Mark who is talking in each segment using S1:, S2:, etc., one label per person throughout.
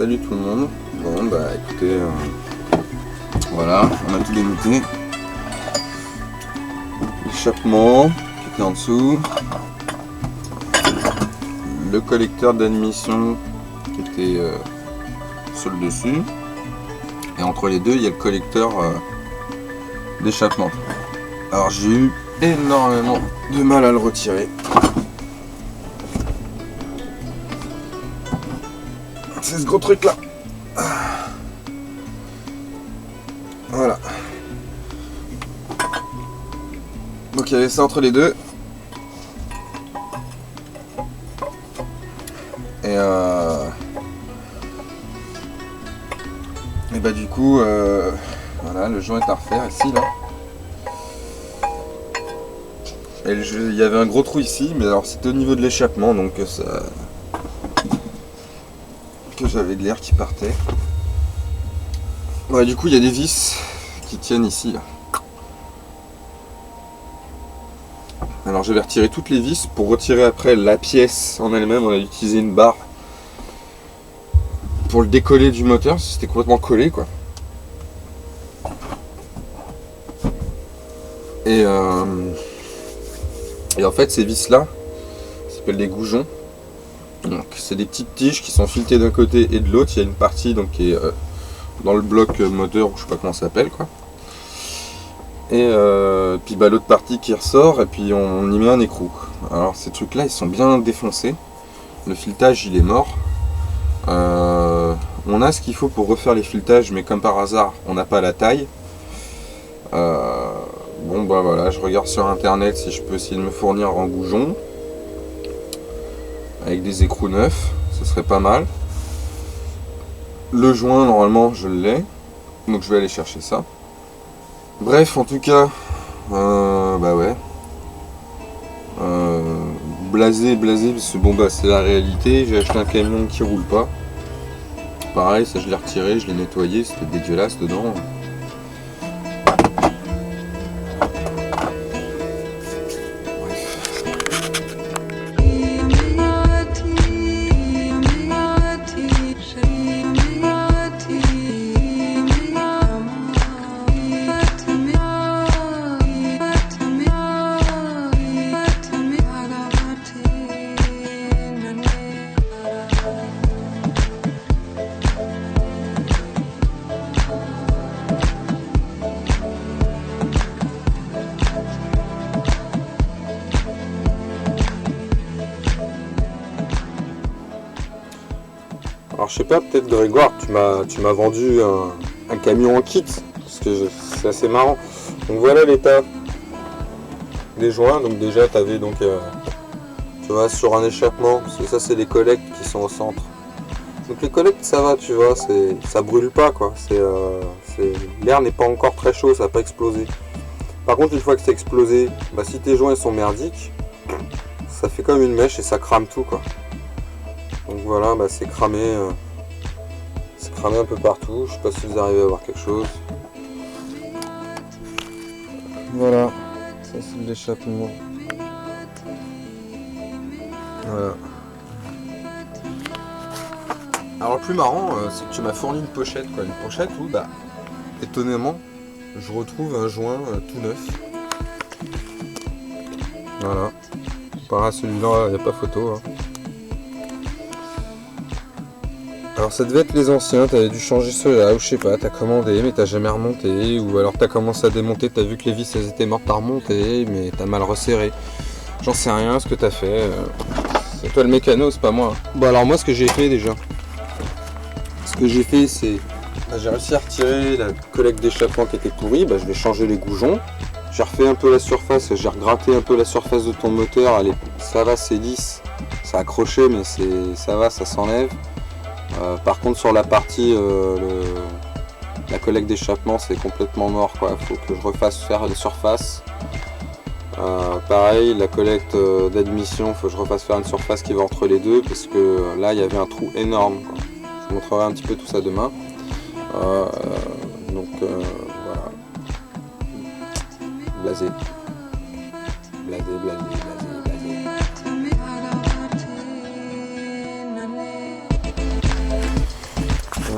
S1: Salut tout le monde. Bon bah écoutez, voilà, on a tout démonté. L'échappement qui était en dessous. Le collecteur d'admission qui était sur le dessus. Et entre les deux, il y a le collecteur d'échappement. Alors j'ai eu énormément de mal à le retirer. C'est ce gros truc là. Voilà. Donc il y avait ça entre les deux. Et bah du coup voilà, le joint est à refaire ici là. Et il y avait un gros trou ici, mais alors c'était au niveau de l'échappement, donc ça, que j'avais de l'air qui partait. Ouais, du coup il y a des vis qui tiennent ici là. Alors j'avais retiré toutes les vis. Pour retirer après la pièce en elle-même, on a utilisé une barre pour le décoller du moteur, c'était complètement collé quoi. Et en fait ces vis là, ça s'appelle des goujons. Donc c'est des petites tiges qui sont filetées d'un côté et de l'autre. Il y a une partie donc qui est dans le bloc moteur, ou je sais pas comment ça s'appelle quoi. Et puis bah, l'autre partie qui ressort, et puis on y met un écrou. Alors ces trucs là ils sont bien défoncés. Le filetage il est mort. On a ce qu'il faut pour refaire les filetages, mais comme par hasard on n'a pas la taille. Bon bah voilà, je regarde sur internet si je peux essayer de me fournir en goujon avec des écrous neufs, ce serait pas mal. Le joint normalement je l'ai, donc je vais aller chercher ça. Bref, en tout cas, bah ouais, blasé, parce que bon bah c'est la réalité. J'ai acheté un camion qui roule pas. Pareil, ça je l'ai retiré, je l'ai nettoyé, c'était dégueulasse dedans. Alors je sais pas, peut-être Grégoire, tu m'as vendu un camion en kit, parce que c'est assez marrant. Donc voilà l'état des joints. Donc déjà tu avais donc tu vois sur un échappement, parce que ça c'est les collectes qui sont au centre. Donc les collectes ça va, tu vois, ça brûle pas quoi. L'air n'est pas encore très chaud, ça n'a pas explosé. Par contre une fois que c'est explosé, bah, si tes joints sont merdiques, ça fait comme une mèche et ça crame tout quoi. Donc voilà, bah c'est cramé un peu partout. Je sais pas si vous arrivez à voir quelque chose. Voilà, ça c'est l'échappement. Voilà. Alors le plus marrant, c'est que tu m'as fourni une pochette quoi. Une pochette où bah étonnamment je retrouve un joint tout neuf. Voilà. Par à celui-là, il n'y a pas photo. Hein. Alors ça devait être les anciens, t'avais dû changer ceux-là, ou je sais pas, t'as commandé mais t'as jamais remonté, ou alors t'as commencé à démonter, t'as vu que les vis elles étaient mortes à remonter, mais t'as mal resserré. J'en sais rien ce que t'as fait, c'est toi le mécano, c'est pas moi. Bon alors moi ce que j'ai fait déjà, c'est, j'ai réussi à retirer la collecte d'échappement qui était pourrie, bah, je vais changer les goujons, j'ai refait un peu la surface, j'ai regratté un peu la surface de ton moteur, allez, ça va c'est lisse, ça a accroché mais ça va, ça s'enlève. Par contre sur la partie la collecte d'échappement c'est complètement mort quoi, faut que je refasse faire les surfaces. Pareil la collecte d'admission, faut que je refasse faire une surface qui va entre les deux parce que là il y avait un trou énorme quoi. Je vous montrerai un petit peu tout ça demain. Donc voilà. Blasé.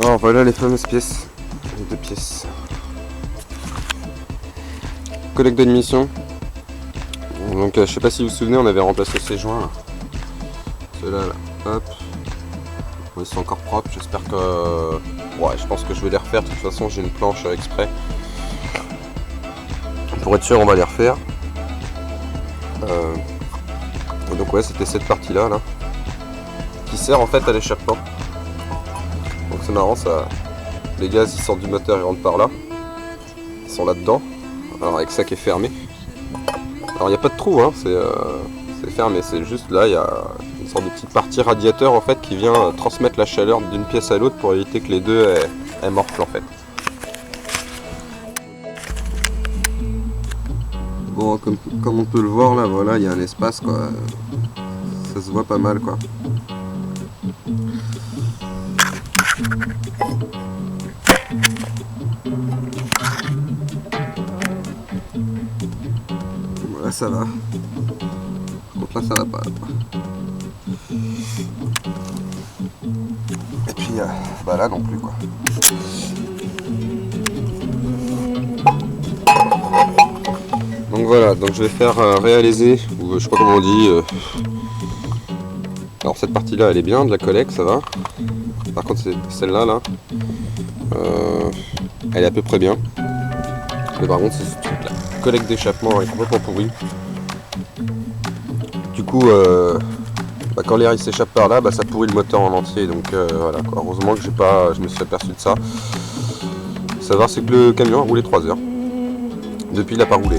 S1: Alors voilà les fameuses pièces, les 2 pièces. Collecte d'admission. Donc je sais pas si vous vous souvenez, on avait remplacé ces joints là. Ceux-là là, hop. Bon, ils sont encore propres, j'espère que... Ouais, je pense que je vais les refaire, de toute façon j'ai une planche exprès. Pour être sûr on va les refaire. Donc ouais, c'était cette partie là qui sert en fait à l'échappement. Donc c'est marrant, ça, les gaz ils sortent du moteur, ils rentrent par là, ils sont là dedans. Alors avec ça qui est fermé. Alors il n'y a pas de trou, hein, c'est fermé, c'est juste là il y a une sorte de petite partie radiateur en fait qui vient transmettre la chaleur d'une pièce à l'autre pour éviter que les deux elles morflent en fait. Bon, comme on peut le voir là, voilà, il y a un espace quoi. Ça se voit pas mal quoi. Voilà, ça va. Par contre là ça va pas. Et puis bah là non plus quoi. Donc voilà, donc je vais faire réaliser, ou je sais pas comment on dit. Alors cette partie là elle est bien, de la collecte ça va. Par contre c'est celle-là là, elle est à peu près bien. Mais par contre c'est ce truc là, collecte d'échappement est complètement pourri. Du coup quand l'air il s'échappe par là, ça pourrit le moteur en entier. Donc voilà quoi. Heureusement que je me suis aperçu de ça. Savoir c'est que le camion a roulé 3 heures. Depuis il n'a pas roulé.